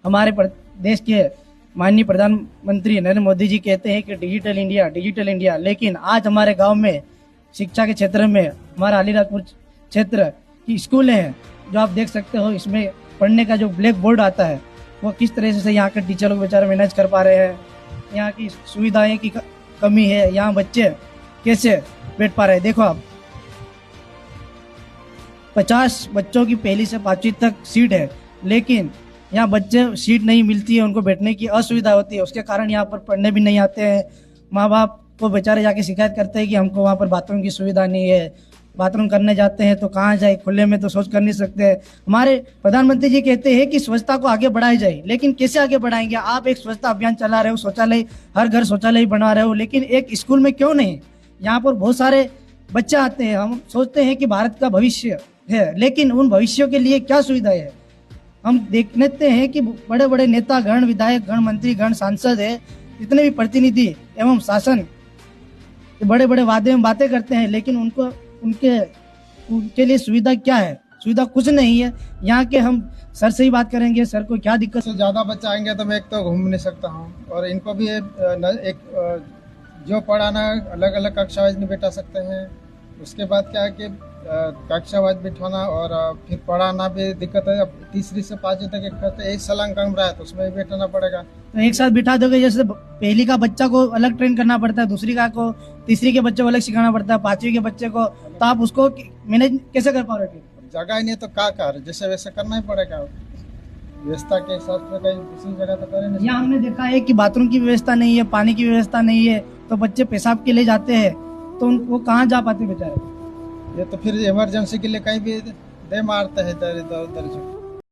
हमारे देश के माननीय प्रधानमंत्री नरेंद्र मोदी जी कहते हैं कि डिजिटल इंडिया, लेकिन आज हमारे गांव में शिक्षा के क्षेत्र में हमारा अलीराजपुर क्षेत्र की स्कूल हैं जो आप देख सकते हो। इसमें पढ़ने का जो ब्लैक बोर्ड आता है वो किस तरह से यहाँ के टीचर लोग बेचारे मैनेज कर पा रहे हैं। यहाँ की सुविधाएं की कमी है, यहाँ बच्चे कैसे बैठ पा रहे हैं। देखो आप 50 बच्चों की पहली से 5वीं तक सीट है, लेकिन यहाँ बच्चे सीट नहीं मिलती है, उनको बैठने की असुविधा होती है। उसके कारण यहाँ पर पढ़ने भी नहीं आते हैं। माँ बाप को बेचारे जाके शिकायत करते हैं कि हमको वहाँ पर बाथरूम की सुविधा नहीं है। बाथरूम करने जाते हैं तो कहाँ जाए, खुले में तो शौच कर नहीं सकते। हमारे प्रधानमंत्री जी कहते हैं कि स्वच्छता को आगे बढ़ाई जाए, लेकिन कैसे आगे बढ़ाएंगे? आप एक स्वच्छता अभियान चला रहे हो, शौचालय हर घर शौचालय बना रहे हो, लेकिन एक स्कूल में क्यों नहीं? यहाँ पर बहुत सारे बच्चे आते हैं, हम सोचते हैं कि भारत का भविष्य है, लेकिन उन भविष्यों के लिए क्या सुविधाएं है? हम देखते हैं कि बड़े बड़े नेता गण, विधायक गण, मंत्री गण, सांसद है, जितने भी प्रतिनिधि एवं शासन बड़े बड़े वादे में बातें करते हैं, लेकिन उनके लिए सुविधा क्या है? सुविधा कुछ नहीं है। यहाँ के हम सर से ही बात करेंगे, सर को क्या दिक्कत से ज़्यादा बच्चे आएंगे तो मैं एक तो घूम नहीं सकता हूँ, और इनको भी एक जो पढ़ाना अलग अलग कक्षा वाइज नहीं बैठा सकते हैं। उसके बाद क्या है कि कक्षा वाइज बिठाना और फिर पढ़ाना भी दिक्कत है। अब 3री से 5वीं तक एक सलांग कम रहा है तो उसमें भी बैठाना पड़ेगा। तो एक साथ बिठा दोगे, जैसे पहली का बच्चा को अलग ट्रेन करना पड़ता है, दूसरी का को, तीसरी के बच्चे को अलग सिखाना पड़ता है, 5वीं के बच्चे को, तो आप उसको मैनेज कैसे कर पा रहे हो? जगह ही नहीं तो क्या कर, जैसे वैसे करना ही पड़ेगा। व्यवस्था के हिसाब से कहीं दूसरी जगह तो करें नहीं। यहाँ हमने देखा है कि बाथरूम की व्यवस्था नहीं है, पानी की व्यवस्था नहीं है, तो बच्चे पेशाब के लिए जाते हैं तो वो कहाँ जा पाते बेचारे? ये तो फिर इमरजेंसी के लिए कहीं भी दे मारते हैं इधर उधर से।